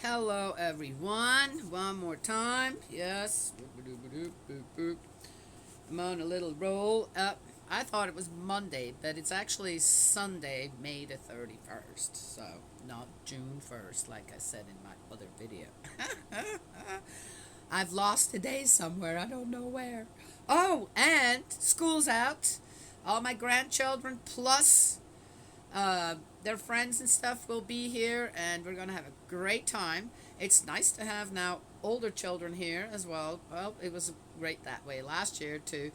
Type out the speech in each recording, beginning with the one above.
Hello, everyone. One more time. Yes. I'm on a little roll up. I thought it was Monday, but it's actually Sunday, May the 31st. So, not June 1st, like I said in my other video. I've lost a day somewhere. I don't know where. Oh, and school's out. All my grandchildren plus their friends and stuff will be here, and we're going to have a great time. It's nice to have now older children here as well. Well, it was great that way last year too.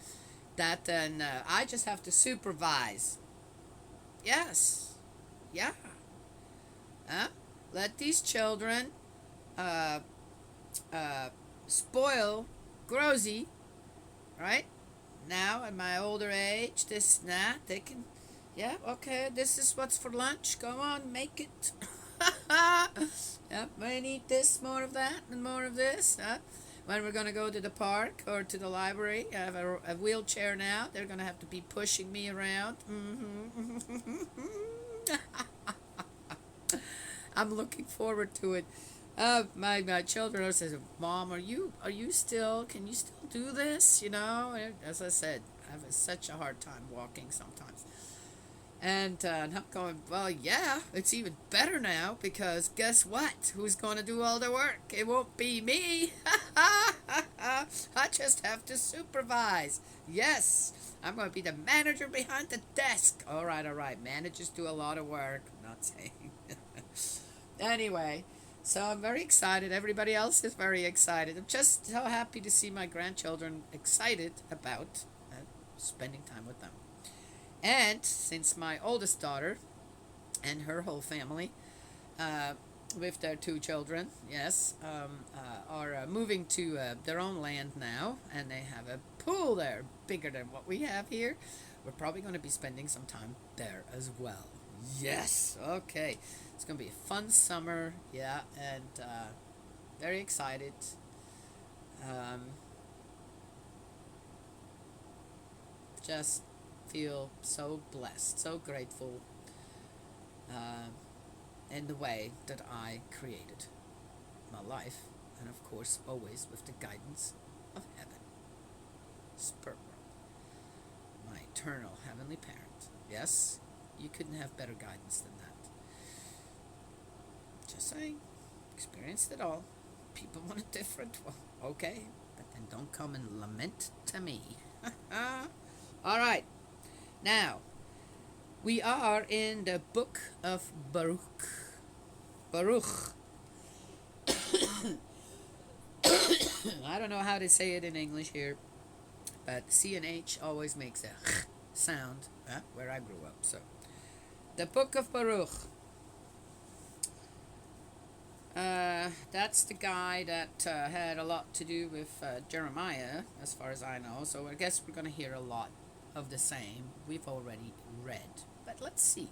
That and I just have to supervise. Yes, yeah. Huh? Let these children uh, uh, spoil Grosy, right? Now at my older age, this they can. Yeah, okay, this is what's for lunch. Go on, make it. Yep, I need this, more of that, and more of this. When we're going to go to the park or to the library, I have a wheelchair now. They're going to have to be pushing me around. I'm looking forward to it. My children are saying, "Mom, are you still? Can you still do this? You know?" And as I said, I have such a hard time walking sometimes. And I'm going, well, yeah, it's even better now because guess what? Who's going to do all the work? It won't be me. I just have to supervise. Yes, I'm going to be the manager behind the desk. All right, all right. Managers do a lot of work. I'm not saying. Anyway, so I'm very excited. Everybody else is very excited. I'm just so happy to see my grandchildren excited about spending time with them. And since my oldest daughter and her whole family, uh, with their two children, yes, are moving to their own land now, and they have a pool there bigger than what we have here, we're probably going to be spending some time there as well. Yes, okay. It's going to be a fun summer, yeah, and very excited. Um, just feel so blessed, so grateful uh, in the way that I created my life, and of course, always with the guidance of heaven, Spirit, my eternal heavenly parent. Yes, you couldn't have better guidance than that. Just saying, experienced it all. People want it different. Well, okay, but then don't come and lament to me. All right. Now, we are in the book of Baruch. Baruch. I don't know how to say it in English here, but C and H always makes a sound where I grew up. So, the book of Baruch. That's the guy that had a lot to do with Jeremiah, as far as I know. So I guess we're going to hear a lot of the same we've already read. But let's see.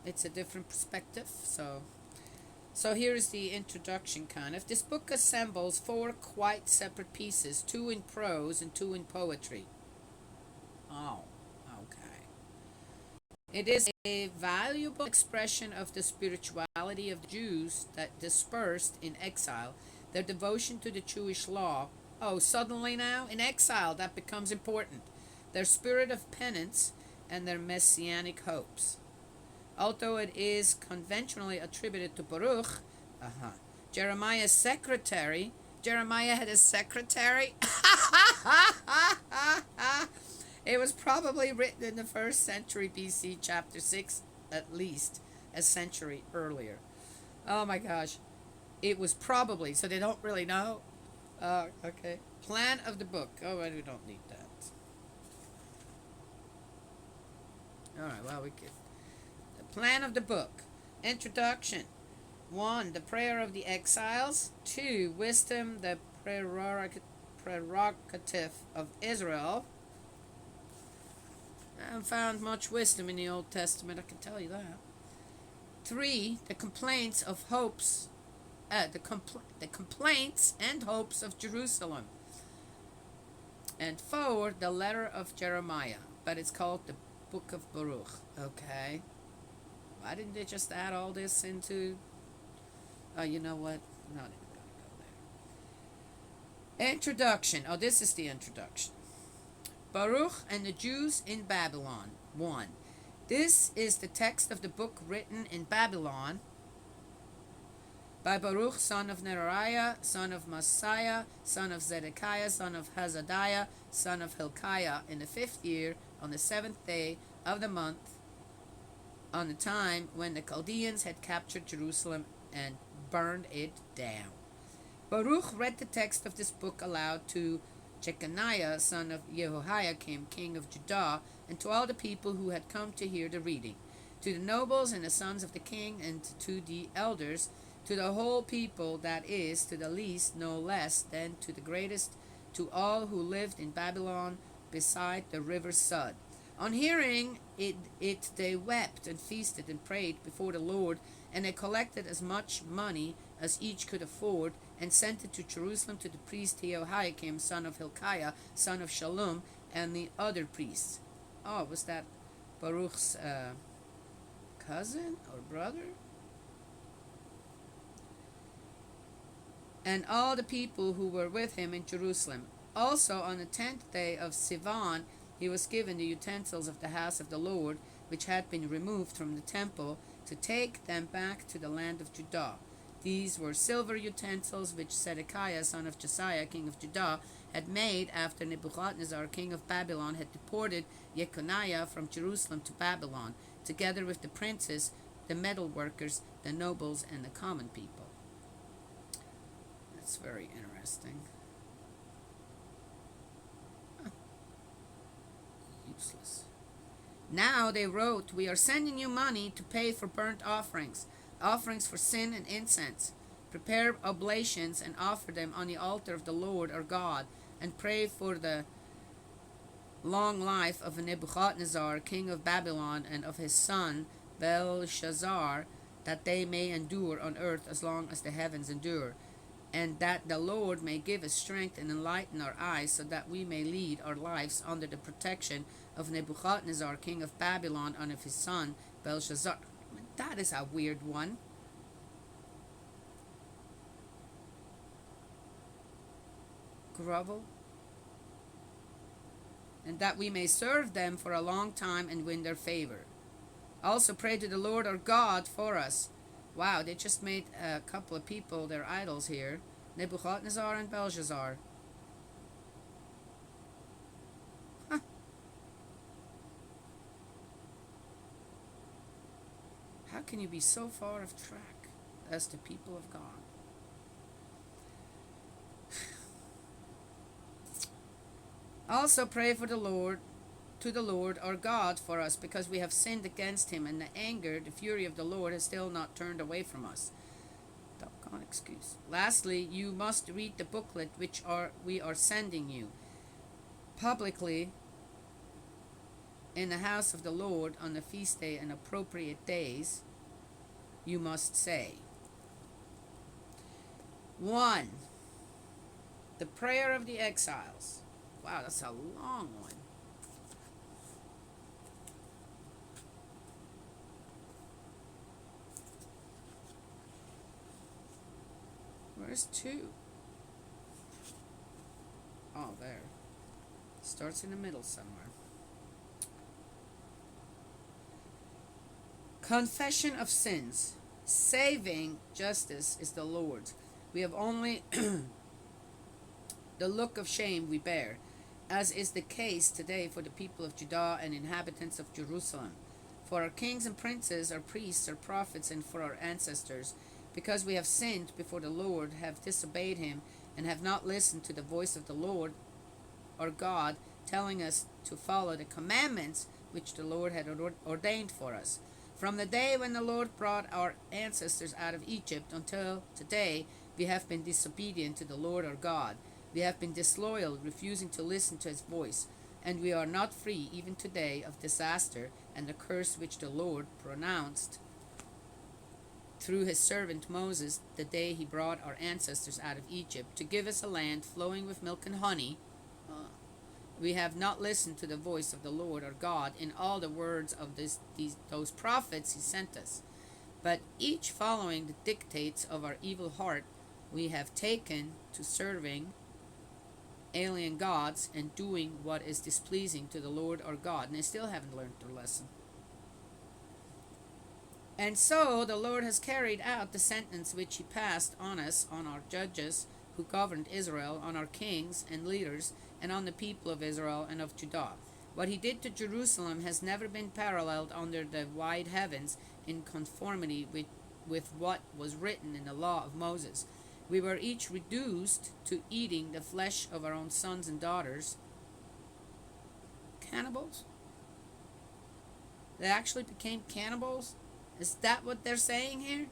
It's a different perspective. So here's the introduction kind of. This book assembles four quite separate pieces, two in prose and two in poetry. Oh, okay. It is a valuable expression of the spirituality of the Jews that dispersed in exile, their devotion to the Jewish law. Oh, suddenly now, in exile, that becomes important. Their spirit of penance and their messianic hopes. Although it is conventionally attributed to Baruch, Jeremiah's secretary, Jeremiah had a secretary. It was probably written in the first century BC, chapter 6, at least a century earlier. Oh my gosh. It was probably, so they don't really know. Okay. Plan of the book. Oh, we don't need that. Alright, well, we could. The plan of the book. Introduction. 1. The prayer of the exiles. 2. Wisdom, the prerogative of Israel. I haven't found much wisdom in the Old Testament, I can tell you that. 3. The complaints of hopes, the complaints and hopes of Jerusalem. And 4. The letter of Jeremiah, but it's called the Book of Baruch. Okay. Why didn't they just add all this into You know what? I'm not even going to go there. Introduction. Oh, this is the introduction. Baruch and the Jews in Babylon. 1. This is the text of the book written in Babylon by Baruch, son of Neriah, son of Messiah, son of Zedekiah, son of Hazadiah, son of Hilkiah, in the 5th year, on the 7th day of the month, on the time when the Chaldeans had captured Jerusalem and burned it down. Baruch read the text of this book aloud to Jeconiah, son of Jehoiakim, king of Judah, and to all the people who had come to hear the reading, to the nobles and the sons of the king, and to the elders, to the whole people, that is, to the least no less than to the greatest, to all who lived in Babylon beside the river Sud. On hearing it they wept and feasted and prayed before the Lord, and they collected as much money as each could afford, and sent it to Jerusalem to the priest Jehoiakim, son of Hilkiah, son of Shallum, and the other priests. Oh, was that Baruch's cousin or brother? And all the people who were with him in Jerusalem. Also on the 10th day of Sivan he was given the utensils of the house of the Lord, which had been removed from the temple, to take them back to the land of Judah. These were silver utensils which Zedekiah, son of Josiah, king of Judah, had made after Nebuchadnezzar, king of Babylon, had deported Jeconiah from Jerusalem to Babylon, together with the princes, the metal workers, the nobles, and the common people. That's very interesting. Useless. Now they wrote, "We are sending you money to pay for burnt offerings, offerings for sin and incense. Prepare oblations and offer them on the altar of the Lord our God, and pray for the long life of Nebuchadnezzar, king of Babylon, and of his son Belshazzar, that they may endure on earth as long as the heavens endure, and that the Lord may give us strength and enlighten our eyes, so that we may lead our lives under the protection of Nebuchadnezzar, king of Babylon, and of his son Belshazzar." That is a weird one. Grovel. "And that we may serve them for a long time and win their favor. Also pray to the Lord our God for us." Wow, they just made a couple of people their idols here. Nebuchadnezzar and Belshazzar. Huh. How can you be so far off track as the people of God? Also pray for the Lord, to the Lord our God for us, because we have sinned against him, and the anger, the fury of the Lord has still not turned away from us. Doggone excuse. Lastly, you must read the booklet which we are sending you publicly in the house of the Lord on the feast day and appropriate days. You must say. 1. The prayer of the exiles. Wow, that's a long one. Where's 2? Oh, there. Starts in the middle somewhere. Confession of sins. Saving justice is the Lord's. We have only the look of shame we bear, as is the case today for the people of Judah and inhabitants of Jerusalem, for our kings and princes, our priests, our prophets, and for our ancestors, because we have sinned before the Lord, have disobeyed him, and have not listened to the voice of the Lord our God, telling us to follow the commandments which the Lord had ordained for us. From the day when the Lord brought our ancestors out of Egypt until today, we have been disobedient to the Lord our God. We have been disloyal, refusing to listen to his voice, and we are not free even today of disaster and the curse which the Lord pronounced through his servant Moses the day he brought our ancestors out of Egypt, to give us a land flowing with milk and honey. We have not listened to the voice of the Lord our God in all the words of those prophets he sent us. but each following the dictates of our evil heart, we have taken to serving alien gods and doing what is displeasing to the Lord our God. And they still haven't learned their lesson. And so the Lord has carried out the sentence which he passed on us, on our judges who governed Israel, on our kings and leaders, and on the people of Israel and of Judah. What he did to Jerusalem has never been paralleled under the wide heavens in conformity with what was written in the law of Moses. We were each reduced to eating the flesh of our own sons and daughters. Cannibals? They actually became cannibals? Is that what they're saying here?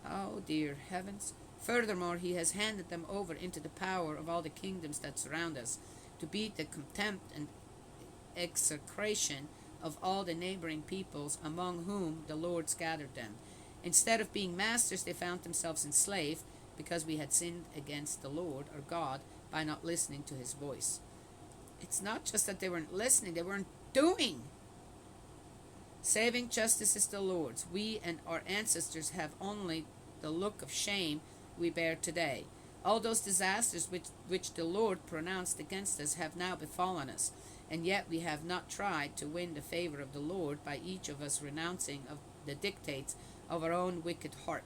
Oh dear heavens. Furthermore, he has handed them over into the power of all the kingdoms that surround us, to be the contempt and execration of all the neighboring peoples among whom the Lord scattered them. Instead of being masters, they found themselves enslaved, because we had sinned against the Lord our God by not listening to his voice. It's not just that they weren't listening, they weren't doing. Saving justice is the Lord's. We and our ancestors have only the look of shame we bear today. All those disasters which the Lord pronounced against us have now befallen us, and yet we have not tried to win the favor of the Lord by each of us renouncing of the dictates of our own wicked heart.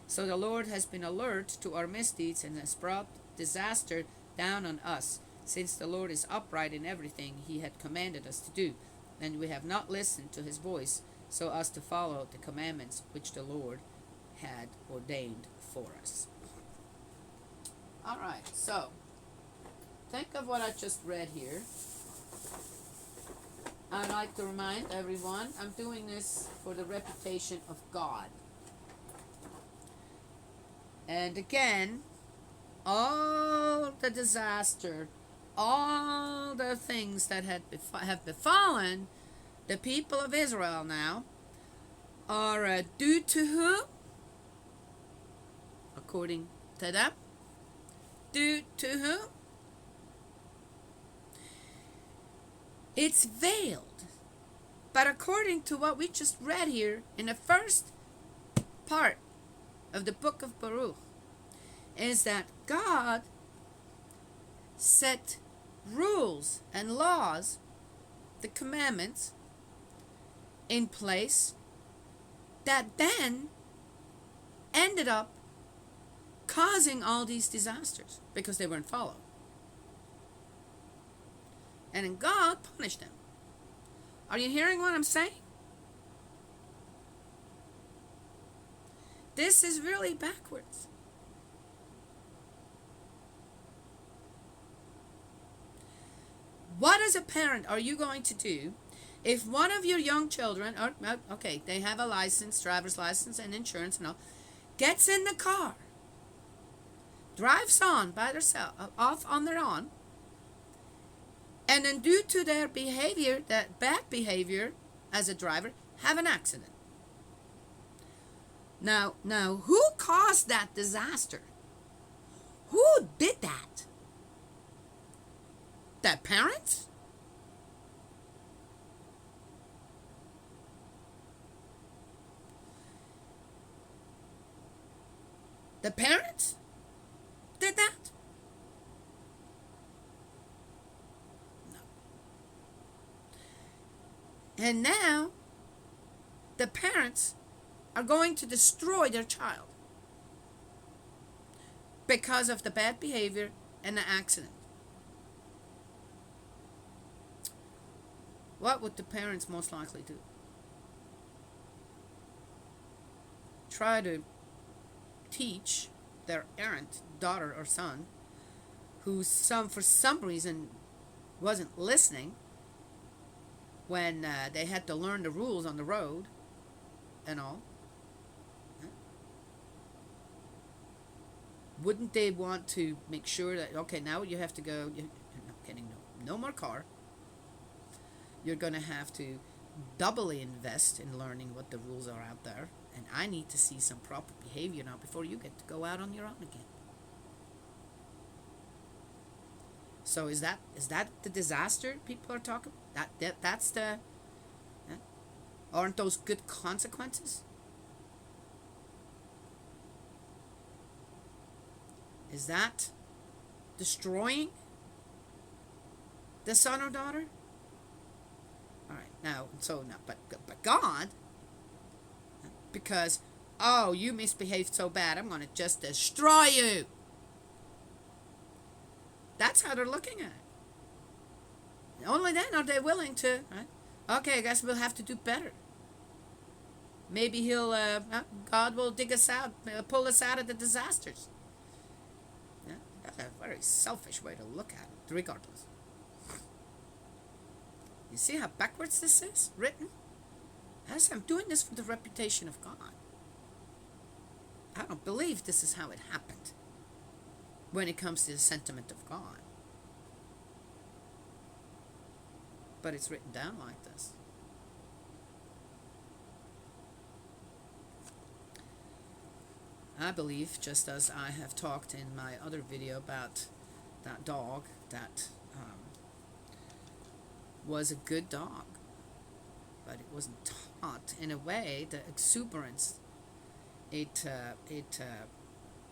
So the Lord has been alert to our misdeeds and has brought disaster down on us, since the Lord is upright in everything he had commanded us to do, and we have not listened to his voice, so as to follow the commandments which the Lord had ordained for us. All right, so think of what I just read here. I'd like to remind everyone, I'm doing this for the reputation of God. And again, all the disaster, all the things that have befallen the people of Israel now are due to who? According to them. Due to who? It's veiled. But according to what we just read here in the first part of the book of Baruch, is that God set rules and laws, the commandments, in place that then ended up causing all these disasters because they weren't followed. And then God punished them. Are you hearing what I'm saying? This is really backwards. What as a parent are you going to do if one of your young children, or okay, they have a license, driver's license and insurance and all, gets in the car, drives on by themselves, off on their own, and then due to their behavior, that bad behavior as a driver, have an accident? Now, who caused that disaster? Who did that? The parents? The parents did that? No. And now, the parents are going to destroy their child because of the bad behavior and the accident. What would the parents most likely do? Try to teach their errant daughter or son, who for some reason wasn't listening when they had to learn the rules on the road and all. Wouldn't they want to make sure that, okay, now you have to go, no more car. You're going to have to doubly invest in learning what the rules are out there. And I need to see some proper behavior now before you get to go out on your own again. So is that the disaster people are talking about? That's the... Aren't those good consequences? Is that destroying the son or daughter? All right, now, so now, but God, because, oh, you misbehaved so bad, I'm going to just destroy you. That's how they're looking at it. Only then are they willing to, right? Okay, I guess we'll have to do better. Maybe God will dig us out, pull us out of the disasters. Yeah, that's a very selfish way to look at it, regardless. You see how backwards this is written? I'm doing this for the reputation of God. I don't believe this is how it happened when it comes to the sentiment of God. But it's written down like this. I believe, just as I have talked in my other video about that dog that was a good dog, but it wasn't taught in a way. The exuberance it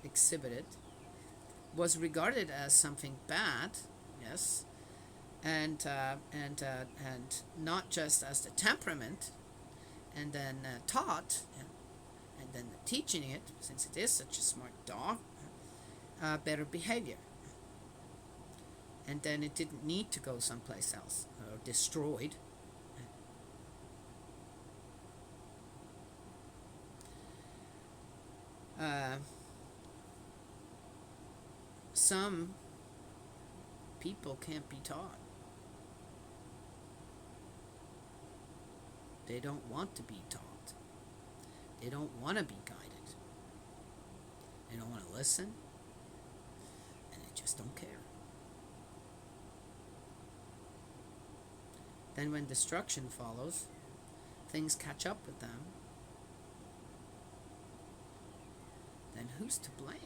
exhibited was regarded as something bad, yes, and not just as the temperament, and then taught, yeah, and then teaching it, since it is such a smart dog, better behavior. And then it didn't need to go someplace else or destroyed. Some people can't be taught. They don't want to be taught. They don't want to be guided. They don't want to listen. And they just don't care. Then when destruction follows, things catch up with them. Then who's to blame?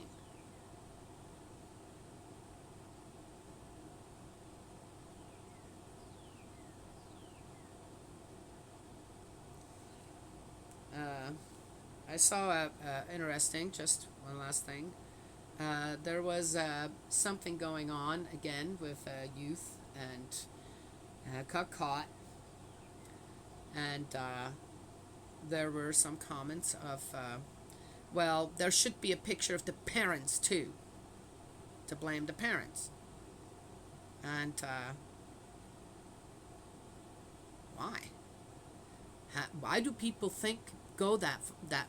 I saw interesting, just one last thing. There was something going on again with youth, and got caught, and there were some comments of, well, there should be a picture of the parents too, to blame the parents. And why? Why do people go that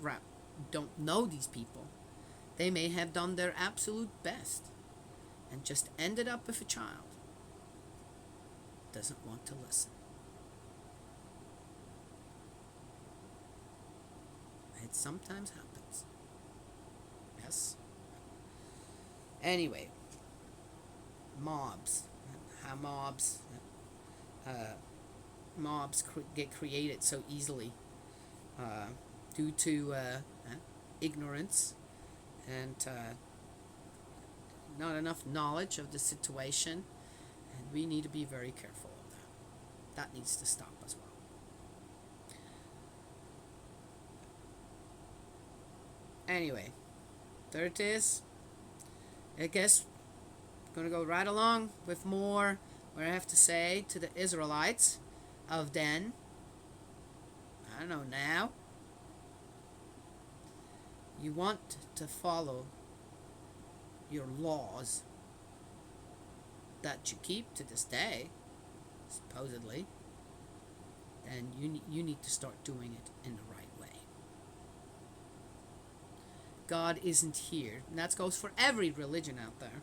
route? Don't know these people. They may have done their absolute best and just ended up with a child doesn't want to listen. It sometimes happens. Yes. Anyway, mobs. How mobs get created so easily due to ignorance and not enough knowledge of the situation, and we need to be very careful of that. That needs to stop as well. Anyway, there it is. I guess I'm going to go right along with more what I have to say to the Israelites of then. I don't know, now. You want to follow your laws that you keep to this day, supposedly, then you need to start doing it in the right way. God isn't here, and that goes for every religion out there.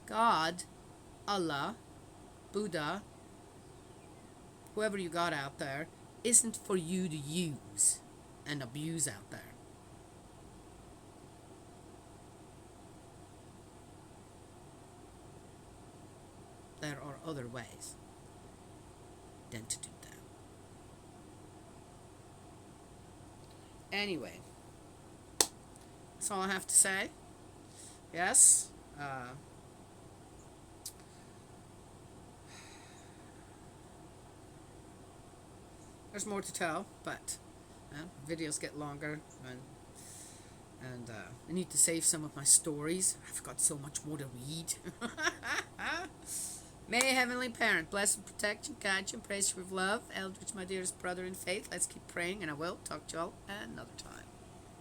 God, Allah, Buddha, whoever you got out there, isn't for you to use and abuse out there. There are other ways than to do that. Anyway, that's all I have to say. Yes. There's more to tell, but videos get longer, and And I need to save some of my stories. I've got so much more to read. May Heavenly Parent bless and protect you, guide you, and praise you with love. Eldridge, my dearest brother in faith, let's keep praying, and I will talk to you all another time.